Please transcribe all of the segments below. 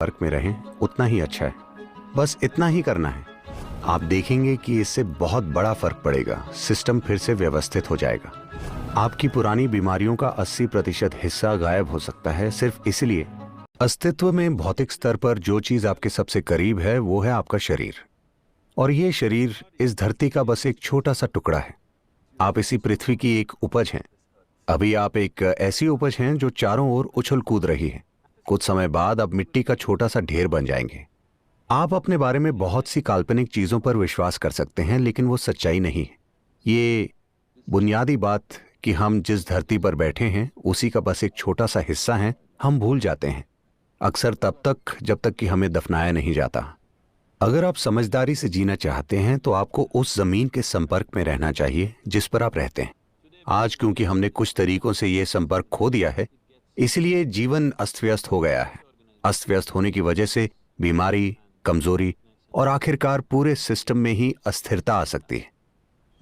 फर्क में रहें उतना ही अच्छा है। बस इतना ही करना है। आप देखेंगे कि इससे बहुत बड़ा फर्क पड़ेगा। सिस्टम फिर से व्यवस्थित हो जाएगा। आपकी पुरानी बीमारियों का 80% हिस्सा गायब हो सकता है सिर्फ इसलिए। अस्तित्व में भौतिक स्तर पर जो चीज आपके सबसे करीब है वो है आपका शरीर। और ये शरीर इस धरती का बस एक छोटा सा टुकड़ा है। आप इसी पृथ्वी की एक उपज हैं। अभी आप एक ऐसी उपज हैं जो चारों ओर उछल कूद रही है। कुछ समय बाद आप मिट्टी का छोटा सा ढेर बन जाएंगे। आप अपने बारे में बहुत सी काल्पनिक चीजों पर विश्वास कर सकते हैं, लेकिन वो सच्चाई नहीं है। ये बुनियादी बात कि हम जिस धरती पर बैठे हैं उसी का बस एक छोटा सा हिस्सा है, हम भूल जाते हैं, अक्सर तब तक जब तक कि हमें दफनाया नहीं जाता। अगर आप समझदारी से जीना चाहते हैं तो आपको उस जमीन के संपर्क में रहना चाहिए जिस पर आप रहते हैं। आज क्योंकि हमने कुछ तरीकों से यह संपर्क खो दिया है, इसलिए जीवन अस्त व्यस्त हो गया है। अस्त व्यस्त होने की वजह से बीमारी, कमजोरी और आखिरकार पूरे सिस्टम में ही अस्थिरता आ सकती है।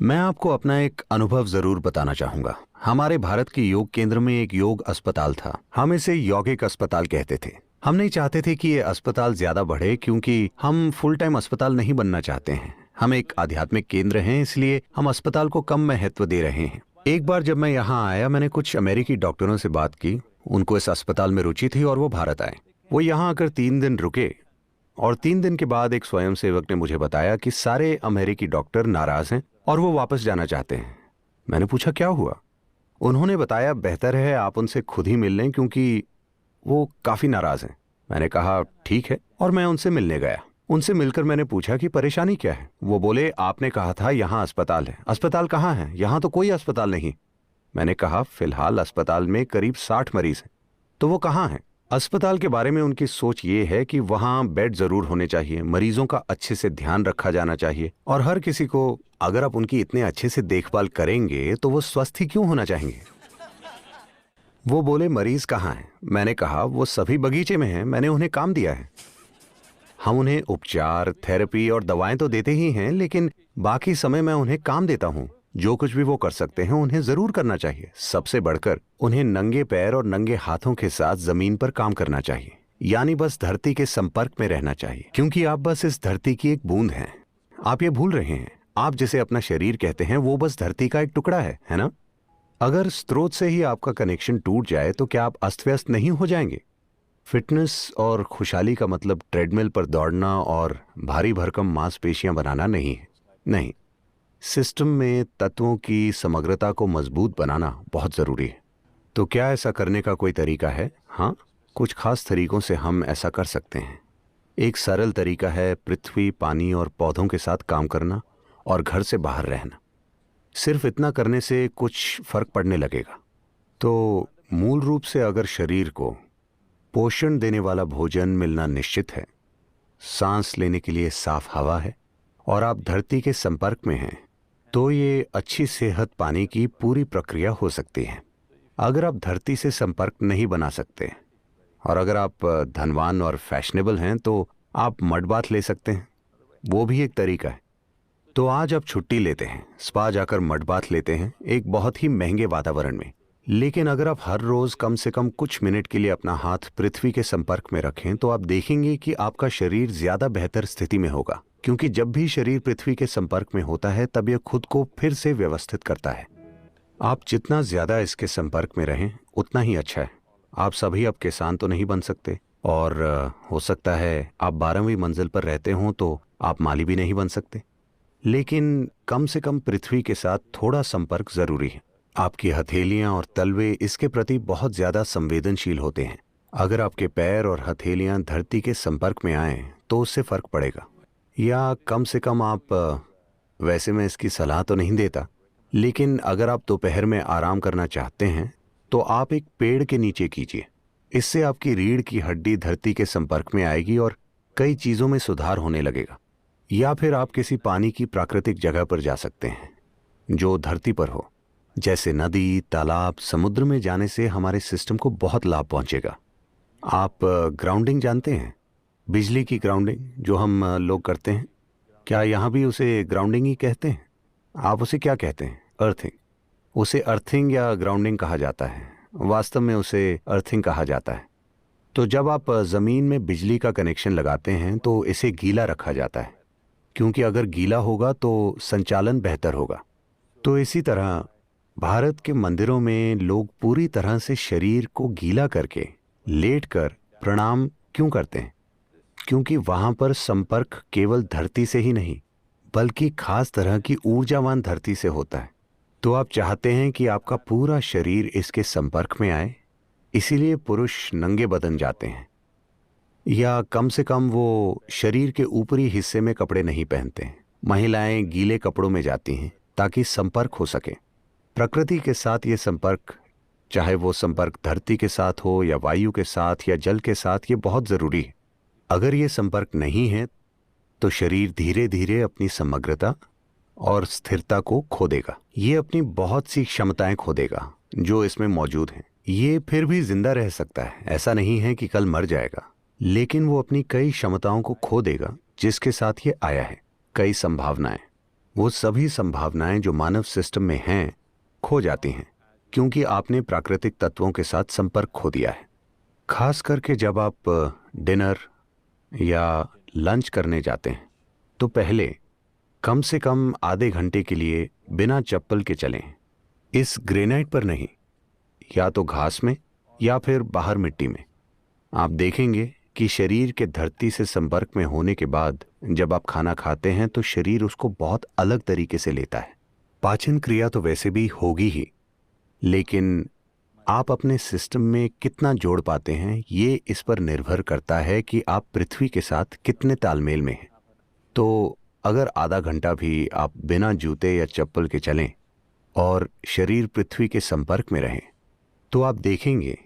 मैं आपको अपना एक अनुभव जरूर बताना चाहूंगा। हमारे भारत के योग केंद्र में एक योग अस्पताल था। हम इसे यौगिक अस्पताल कहते थे। हम नहीं चाहते थे कि ये अस्पताल ज्यादा बढ़े, क्योंकि हम फुल टाइम अस्पताल नहीं बनना चाहते हैं। हम एक आध्यात्मिक केंद्र हैं, इसलिए हम अस्पताल को कम महत्व दे रहे हैं। एक बार जब मैं यहाँ आया, मैंने कुछ अमेरिकी डॉक्टरों से बात की। उनको इस अस्पताल में रुचि थी और वो भारत आए। वो यहाँ आकर 3 दिन रुके और 3 दिन के बाद एक स्वयंसेवक ने मुझे बताया कि सारे अमेरिकी डॉक्टर नाराज हैं और वो वापस जाना चाहते हैं। मैंने पूछा क्या हुआ? उन्होंने बताया बेहतर है आप उनसे खुद ही मिल लें, क्योंकि वो काफी नाराज हैं। मैंने कहा ठीक है, और मैं उनसे मिलने गया। उनसे मिलकर मैंने पूछा कि परेशानी क्या है। वो बोले आपने कहा था यहाँ अस्पताल है। अस्पताल कहाँ है? यहाँ तो कोई अस्पताल नहीं। मैंने कहा फिलहाल अस्पताल में करीब 60 मरीज हैं। तो वो कहाँ हैं? अस्पताल के बारे में उनकी सोच ये है कि वहाँ बेड जरूर होने चाहिए, मरीजों का अच्छे से ध्यान रखा जाना चाहिए, और हर किसी को अगर आप उनकी इतने अच्छे से देखभाल करेंगे तो वो स्वस्थ ही क्यों होना चाहेंगे? वो बोले मरीज कहाँ हैं? मैंने कहा वो सभी बगीचे में हैं, मैंने उन्हें काम दिया है। हम उन्हें उपचार, थेरेपी और दवाएं तो देते ही हैं, लेकिन बाकी समय मैं उन्हें काम देता हूँ। जो कुछ भी वो कर सकते हैं उन्हें जरूर करना चाहिए। सबसे बढ़कर उन्हें नंगे पैर और नंगे हाथों के साथ जमीन पर काम करना चाहिए, यानी बस धरती के संपर्क में रहना चाहिए, क्योंकि आप बस इस धरती की एक बूंद हैं। आप ये भूल रहे हैं। आप जिसे अपना शरीर कहते हैं वो बस धरती का एक टुकड़ा है ना? अगर स्रोत से ही आपका कनेक्शन टूट जाए तो क्या आप अस्त व्यस्त नहीं हो जाएंगे? फिटनेस और खुशहाली का मतलब ट्रेडमिल पर दौड़ना और भारी भरकम मांसपेशियां बनाना नहीं है। नहीं, सिस्टम में तत्वों की समग्रता को मजबूत बनाना बहुत जरूरी है। तो क्या ऐसा करने का कोई तरीका है? हाँ, कुछ खास तरीकों से हम ऐसा कर सकते हैं। एक सरल तरीका है पृथ्वी, पानी और पौधों के साथ काम करना और घर से बाहर रहना। सिर्फ इतना करने से कुछ फर्क पड़ने लगेगा। तो मूल रूप से अगर शरीर को पोषण देने वाला भोजन मिलना निश्चित है, सांस लेने के लिए साफ हवा है और आप धरती के संपर्क में हैं, तो ये अच्छी सेहत पाने की पूरी प्रक्रिया हो सकती है। अगर आप धरती से संपर्क नहीं बना सकते और अगर आप धनवान और फैशनेबल हैं तो आप मड बाथ ले सकते हैं। वो भी एक तरीका है। तो आज आप छुट्टी लेते हैं, स्पा जाकर मड बाथ लेते हैं, एक बहुत ही महंगे वातावरण में। लेकिन अगर आप हर रोज कम से कम कुछ मिनट के लिए अपना हाथ पृथ्वी के संपर्क में रखें तो आप देखेंगे कि आपका शरीर ज्यादा बेहतर स्थिति में होगा, क्योंकि जब भी शरीर पृथ्वी के संपर्क में होता है तब यह खुद को फिर से व्यवस्थित करता है। आप जितना ज्यादा इसके संपर्क में रहें उतना ही अच्छा है। आप सभी अब किसान तो नहीं बन सकते, और हो सकता है आप 12वीं मंजिल पर रहते हों तो आप माली भी नहीं बन सकते, लेकिन कम से कम पृथ्वी के साथ थोड़ा संपर्क जरूरी है। आपकी हथेलियां और तलवे इसके प्रति बहुत ज्यादा संवेदनशील होते हैं। अगर आपके पैर और हथेलियां धरती के संपर्क में आए तो उससे फर्क पड़ेगा, या कम से कम आप वैसे मैं इसकी सलाह तो नहीं देता, लेकिन अगर आप दोपहर में आराम करना चाहते हैं तो आप एक पेड़ के नीचे कीजिए। इससे आपकी रीढ़ की हड्डी धरती के संपर्क में आएगी और कई चीजों में सुधार होने लगेगा। या फिर आप किसी पानी की प्राकृतिक जगह पर जा सकते हैं जो धरती पर हो, जैसे नदी, तालाब, समुद्र में जाने से हमारे सिस्टम को बहुत लाभ पहुंचेगा। आप ग्राउंडिंग जानते हैं? बिजली की ग्राउंडिंग जो हम लोग करते हैं, क्या यहाँ भी उसे ग्राउंडिंग ही कहते हैं? आप उसे क्या कहते हैं? अर्थिंग। उसे अर्थिंग या ग्राउंडिंग कहा जाता है। वास्तव में उसे अर्थिंग कहा जाता है। तो जब आप ज़मीन में बिजली का कनेक्शन लगाते हैं तो इसे गीला रखा जाता है, क्योंकि अगर गीला होगा तो संचालन बेहतर होगा। तो इसी तरह भारत के मंदिरों में लोग पूरी तरह से शरीर को गीला करके लेटकर प्रणाम क्यों करते हैं? क्योंकि वहां पर संपर्क केवल धरती से ही नहीं, बल्कि खास तरह की ऊर्जावान धरती से होता है। तो आप चाहते हैं कि आपका पूरा शरीर इसके संपर्क में आए, इसीलिए पुरुष नंगे बदन जाते हैं, या कम से कम वो शरीर के ऊपरी हिस्से में कपड़े नहीं पहनते हैं। महिलाएं गीले कपड़ों में जाती हैं ताकि संपर्क हो सके प्रकृति के साथ। ये संपर्क, चाहे वो संपर्क धरती के साथ हो या वायु के साथ या जल के साथ, ये बहुत जरूरी है। अगर ये संपर्क नहीं है तो शरीर धीरे धीरे अपनी समग्रता और स्थिरता को खो देगा। ये अपनी बहुत सी क्षमताएं खो देगा जो इसमें मौजूद हैं। ये फिर भी जिंदा रह सकता है, ऐसा नहीं है कि कल मर जाएगा, लेकिन वो अपनी कई क्षमताओं को खो देगा जिसके साथ ये आया है। कई संभावनाएं, वो सभी संभावनाएं जो मानव सिस्टम में हैं, खो जाती हैं क्योंकि आपने प्राकृतिक तत्वों के साथ संपर्क खो दिया है। खास करके जब आप डिनर या लंच करने जाते हैं तो पहले कम से कम आधे घंटे के लिए बिना चप्पल के चलें। इस ग्रेनाइट पर नहीं, या तो घास में या फिर बाहर मिट्टी में। आप देखेंगे कि शरीर के धरती से संपर्क में होने के बाद जब आप खाना खाते हैं तो शरीर उसको बहुत अलग तरीके से लेता है। पाचन क्रिया तो वैसे भी होगी ही, लेकिन आप अपने सिस्टम में कितना जोड़ पाते हैं ये इस पर निर्भर करता है कि आप पृथ्वी के साथ कितने तालमेल में हैं। तो अगर आधा घंटा भी आप बिना जूते या चप्पल के चलें और शरीर पृथ्वी के संपर्क में रहें तो आप देखेंगे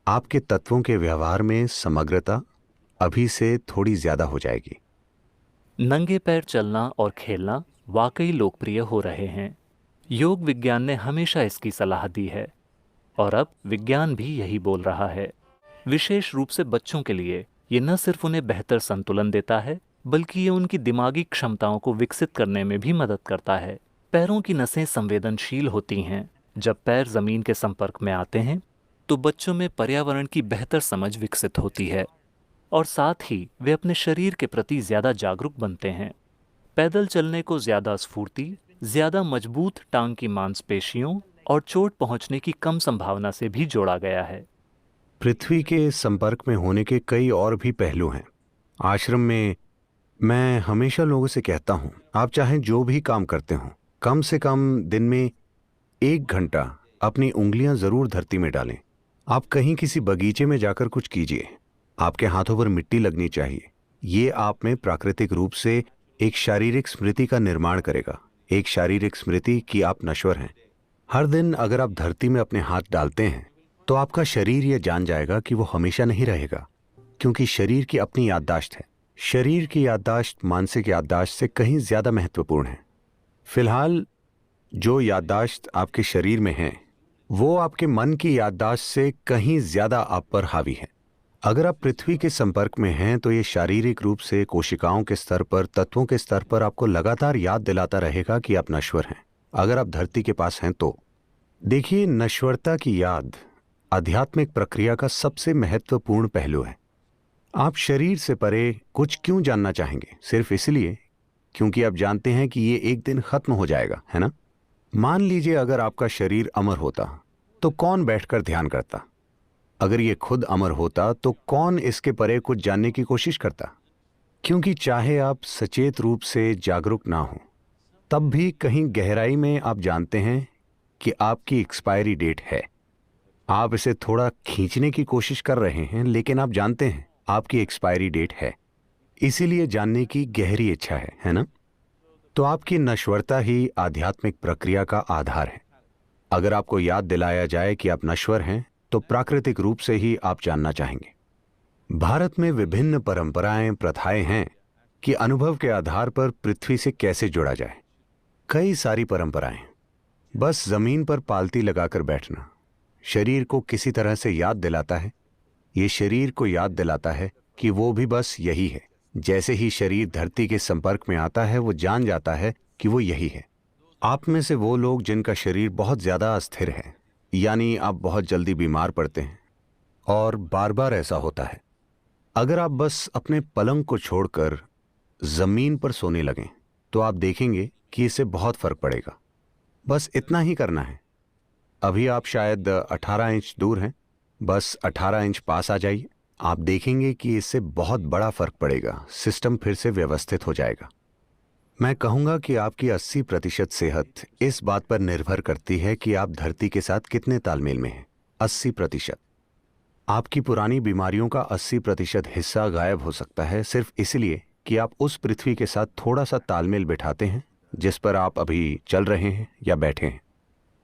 आपके तत्वों के व्यवहार में समग्रता अभी से थोड़ी ज्यादा हो जाएगी। नंगे पैर चलना और खेलना वाकई लोकप्रिय हो रहे हैं। योग विज्ञान ने हमेशा इसकी सलाह दी है और अब विज्ञान भी यही बोल रहा है। विशेष रूप से बच्चों के लिए ये न सिर्फ उन्हें बेहतर संतुलन देता है, बल्कि ये उनकी दिमागी क्षमताओं को विकसित करने में भी मदद करता है। पैरों की नसें संवेदनशील होती हैं। जब पैर जमीन के संपर्क में आते हैं तो बच्चों में पर्यावरण की बेहतर समझ विकसित होती है और साथ ही वे अपने शरीर के प्रति ज्यादा जागरूक बनते हैं। पैदल चलने को ज्यादा स्फूर्ति, ज्यादा मजबूत टांग की मांसपेशियों और चोट पहुंचने की कम संभावना से भी जोड़ा गया है। पृथ्वी के संपर्क में होने के कई और भी पहलू हैं। आश्रम में मैं हमेशा लोगों से कहता हूं, आप चाहे जो भी काम करते हो, कम से कम दिन में 1 घंटा अपनी उंगलियां जरूर धरती में डालें। आप कहीं किसी बगीचे में जाकर कुछ कीजिए, आपके हाथों पर मिट्टी लगनी चाहिए। ये आप में प्राकृतिक रूप से एक शारीरिक स्मृति का निर्माण करेगा, एक शारीरिक स्मृति कि आप नश्वर हैं। हर दिन अगर आप धरती में अपने हाथ डालते हैं तो आपका शरीर यह जान जाएगा कि वो हमेशा नहीं रहेगा, क्योंकि शरीर की अपनी याददाश्त है। शरीर की याददाश्त मानसिक याददाश्त से कहीं ज्यादा महत्वपूर्ण है। फिलहाल जो याददाश्त आपके शरीर में है वो आपके मन की याददाश्त से कहीं ज्यादा आप पर हावी है। अगर आप पृथ्वी के संपर्क में हैं तो ये शारीरिक रूप से कोशिकाओं के स्तर पर, तत्वों के स्तर पर आपको लगातार याद दिलाता रहेगा कि आप नश्वर हैं। अगर आप धरती के पास हैं तो देखिए, नश्वरता की याद आध्यात्मिक प्रक्रिया का सबसे महत्वपूर्ण पहलू है। आप शरीर से परे कुछ क्यों जानना चाहेंगे? सिर्फ इसलिए क्योंकि आप जानते हैं कि ये एक दिन खत्म हो जाएगा, है ना? मान लीजिए अगर आपका शरीर अमर होता तो कौन बैठकर ध्यान करता? अगर ये खुद अमर होता तो कौन इसके परे कुछ जानने की कोशिश करता? क्योंकि चाहे आप सचेत रूप से जागरूक ना हो, तब भी कहीं गहराई में आप जानते हैं कि आपकी एक्सपायरी डेट है। आप इसे थोड़ा खींचने की कोशिश कर रहे हैं, लेकिन आप जानते हैं आपकी एक्सपायरी डेट है। इसीलिए जानने की गहरी इच्छा है ना? तो आपकी नश्वरता ही आध्यात्मिक प्रक्रिया का आधार है। अगर आपको याद दिलाया जाए कि आप नश्वर हैं तो प्राकृतिक रूप से ही आप जानना चाहेंगे। भारत में विभिन्न परंपराएं, प्रथाएं हैं कि अनुभव के आधार पर पृथ्वी से कैसे जुड़ा जाए। कई सारी परंपराएं। बस जमीन पर पालती लगाकर बैठना शरीर को किसी तरह से याद दिलाता है। ये शरीर को याद दिलाता है कि वो भी बस यही है। जैसे ही शरीर धरती के संपर्क में आता है वो जान जाता है कि वो यही है। आप में से वो लोग जिनका शरीर बहुत ज्यादा अस्थिर है, यानी आप बहुत जल्दी बीमार पड़ते हैं और बार बार ऐसा होता है। अगर आप बस अपने पलंग को छोड़कर जमीन पर सोने लगें तो आप देखेंगे कि इससे बहुत फर्क पड़ेगा। बस इतना ही करना है। अभी आप शायद 18 इंच दूर हैं, बस 18 इंच पास आ जाइए। आप देखेंगे कि इससे बहुत बड़ा फर्क पड़ेगा। सिस्टम फिर से व्यवस्थित हो जाएगा। मैं कहूंगा कि आपकी 80% सेहत इस बात पर निर्भर करती है कि आप धरती के साथ कितने तालमेल में हैं। 80%। आपकी पुरानी बीमारियों का 80% हिस्सा गायब हो सकता है सिर्फ इसलिए कि आप उस पृथ्वी के साथ थोड़ा सा तालमेल बिठाते हैं जिस पर आप अभी चल रहे हैं या बैठे हैं।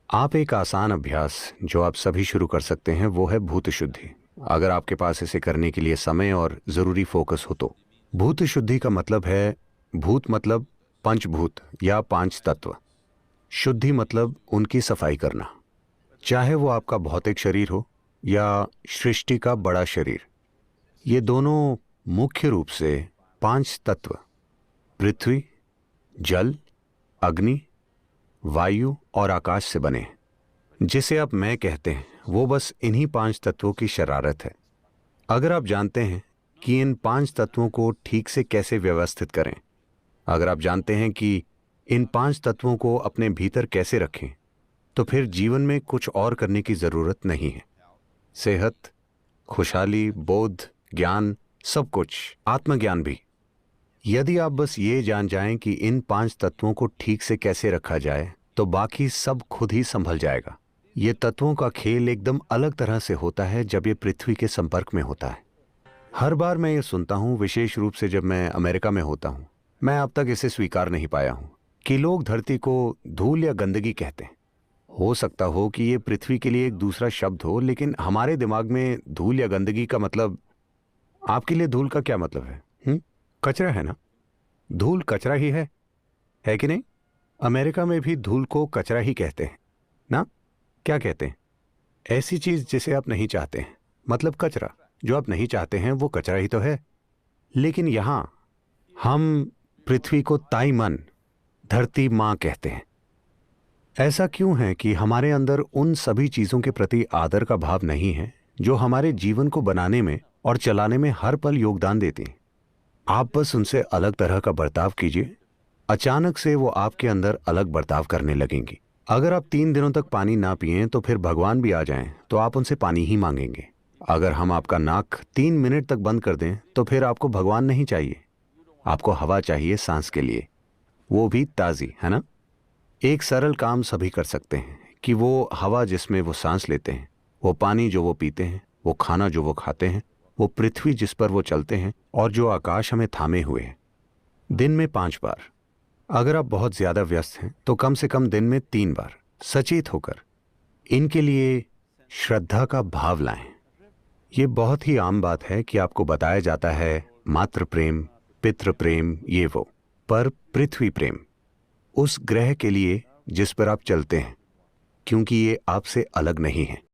आप एक आसान अभ्यास जो आप सभी शुरू कर सकते हैं वो है भूत शुद्धि। अगर आपके पास इसे करने के लिए समय और जरूरी फोकस हो तो। भूत शुद्धि का मतलब है, भूत मतलब पंचभूत या 5 तत्व, शुद्धि मतलब उनकी सफाई करना। चाहे वो आपका भौतिक शरीर हो या सृष्टि का बड़ा शरीर। ये दोनों मुख्य रूप से 5 तत्व पृथ्वी, जल, अग्नि, वायु और आकाश से बने हैं। जिसे आप मैं कहते हैं वो बस इन्हीं 5 तत्वों की शरारत है। अगर आप जानते हैं कि इन 5 तत्वों को ठीक से कैसे व्यवस्थित करें, अगर आप जानते हैं कि इन 5 तत्वों को अपने भीतर कैसे रखें, तो फिर जीवन में कुछ और करने की जरूरत नहीं है। सेहत, खुशहाली, बोध, ज्ञान, सब कुछ, आत्मज्ञान भी। यदि आप बस ये जान जाएं कि इन 5 तत्वों को ठीक से कैसे रखा जाए तो बाकी सब खुद ही संभल जाएगा। ये तत्वों का खेल एकदम अलग तरह से होता है जब ये पृथ्वी के संपर्क में होता है। हर बार मैं ये सुनता हूं, विशेष रूप से जब मैं अमेरिका में होता हूं, मैं अब तक इसे स्वीकार नहीं पाया हूं कि लोग धरती को धूल या गंदगी कहते हैं। हो सकता हो कि ये पृथ्वी के लिए एक दूसरा शब्द हो, लेकिन हमारे दिमाग में धूल या गंदगी का मतलब, आपके लिए धूल का क्या मतलब है? कचरा है ना? धूल कचरा ही है कि नहीं? अमेरिका में भी धूल को कचरा ही कहते हैं ना? क्या कहते हैं? ऐसी चीज जिसे आप नहीं चाहते हैं, मतलब कचरा। जो आप नहीं चाहते हैं वो कचरा ही तो है। लेकिन यहां हम पृथ्वी को ताई मन, धरती मां कहते हैं। ऐसा क्यों है कि हमारे अंदर उन सभी चीजों के प्रति आदर का भाव नहीं है जो हमारे जीवन को बनाने में और चलाने में हर पल योगदान देती हैं? आप बस उनसे अलग तरह का बर्ताव कीजिए, अचानक से वो आपके अंदर अलग बर्ताव करने लगेंगी। अगर आप 3 दिनों तक पानी ना पिएं तो फिर भगवान भी आ जाएं तो आप उनसे पानी ही मांगेंगे। अगर हम आपका नाक 3 मिनट तक बंद कर दें तो फिर आपको भगवान नहीं चाहिए, आपको हवा चाहिए सांस के लिए, वो भी ताजी, है ना? एक सरल काम सभी कर सकते हैं कि वो हवा जिसमें वो सांस लेते हैं, वो पानी जो वो पीते हैं, वो खाना जो वो खाते हैं, वो पृथ्वी जिस पर वो चलते हैं और जो आकाश हमें थामे हुए हैं, दिन में 5 बार। अगर आप बहुत ज्यादा व्यस्त हैं तो कम से कम दिन में 3 बार सचेत होकर इनके लिए श्रद्धा का भाव लाएं। ये बहुत ही आम बात है कि आपको बताया जाता है मातृ प्रेम, पितृ प्रेम, ये वो, पर पृथ्वी प्रेम, उस ग्रह के लिए जिस पर आप चलते हैं, क्योंकि ये आपसे अलग नहीं है।